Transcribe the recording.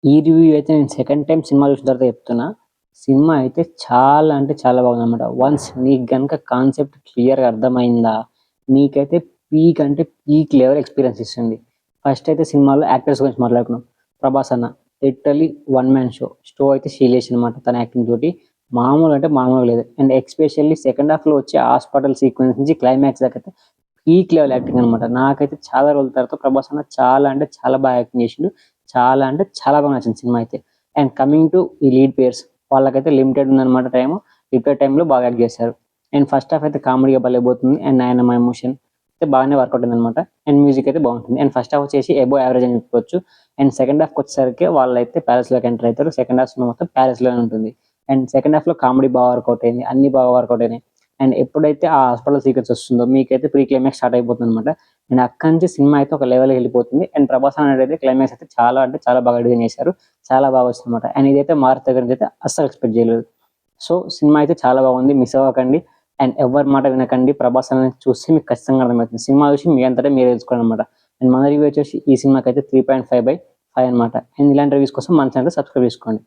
ఈ రివ్యూ అయితే నేను సెకండ్ టైమ్ సినిమా చూసిన తర్వాత చెప్తున్నా. సినిమా అయితే చాలా అంటే చాలా బాగుందనమాట. వన్స్ నీకు గనుక కాన్సెప్ట్ క్లియర్‌గా అర్థమైందా, నీకైతే పీక్ అంటే పీక్ లెవెల్ ఎక్స్‌పీరియన్స్ ఇస్తుంది. ఫస్ట్ అయితే సినిమాలో యాక్టర్స్ గురించి మాట్లాడుకుందాం. 'ప్రభాస్' అన్న లిటరల్లీ వన్ మ్యాన్ షో అయితే షీలేషనమాట తన యాక్టింగ్ తోటి. మామూలు అంటే మామూలుగా లేదు. అండ్ ఎస్పెషల్లీ సెకండ్ హాఫ్‌లో వచ్చే హాస్పిటల్ సీక్వెన్స్ నుంచి క్లైమాక్స్ దాకైతే పీక్ లెవెల్ యాక్టింగ్ అనమాట. నాకైతే చాలా రోజుల తర్వాత 'ప్రభాస్' అన్న చాలా అంటే చాలా బాగా యాక్టింగ్ చేసిండు. చాలా అంటే చాలా బాగా నచ్చింది సినిమా అయితే. అండ్ కమింగ్ టు ఈ లీడ్ పేర్స్ వాళ్ళకైతే లిమిటెడ్ ఉందనమాట టైము. లిమిటెడ్ టైమ్‌లో బాగా యాక్ట్ చేశారు. అండ్ ఫస్ట్ హాఫ్ అయితే కామెడీగా భలే పోతుంది. అండ్ 'నాయనమ్మ ఎమోషన్' అయితే బాగానే వర్కౌట్ అయిందనమాట. అండ్ మ్యూజిక్ అయితే బాగుంటుంది. అండ్ ఫస్ట్ హాఫ్ వచ్చేసి అబోవ్ యావరేజ్ అని చెప్పుకోవచ్చు. అండ్ సెకండ్ హాఫ్‌కి వచ్చేసరికి వాళ్ళైతే ప్యాలెస్‌లోకి ఎంటర్ అవుతారు. సెకండ్ హాఫ్ సినిమా మొత్తం ప్యాలెస్‌లోనే ఉంటుంది. అండ్ సెకండ్ హాఫ్‌లో కామెడీ బాగా వర్కౌట్ అయింది. అన్నీ బాగా వర్కౌట్ అయినాయి. అండ్ ఎప్పుడైతే ఆ హాస్పిటల్ సీక్వెన్స్ వస్తుందో మీకైతే ప్రీ క్లైమాక్స్ స్టార్ట్ అయిపోతుందనమాట. అండ్ అక్కడి నుంచి సినిమా అయితే ఒక లెవెల్‌కి వెళ్ళిపోతుంది. అండ్ 'ప్రభాస్' అన్నట్టయితే క్లైమాక్స్ అయితే చాలా అంటే చాలా బాగా డిజైన్ చేశారు. చాలా బాగా వచ్చిందనమాట. అండ్ ఇదైతే మారుతి దగ్గర నుంచి అయితే అస్సలు ఎక్స్‌పెక్ట్ చేయలేదు. సో, సినిమా అయితే చాలా బాగుంది. మిస్ అవ్వకండి. అండ్ ఎవ్వరి మాట వినకండి. 'ప్రభాస్' అనేది చూస్తే మీకు ఖచ్చితంగా అర్థమవుతుంది. సినిమా చూసి మీ అంతటా మీరే తెలుసుకోవాలనమాట. అండ్ మన రివ్యూ వచ్చేసి ఈ సినిమాకైతే 3.5/5 అనమాట. అండ్ ఇలాంటి రివ్యూస్ కోసం మన ఛానెల్ సబ్స్క్రైబ్ చేసుకోండి.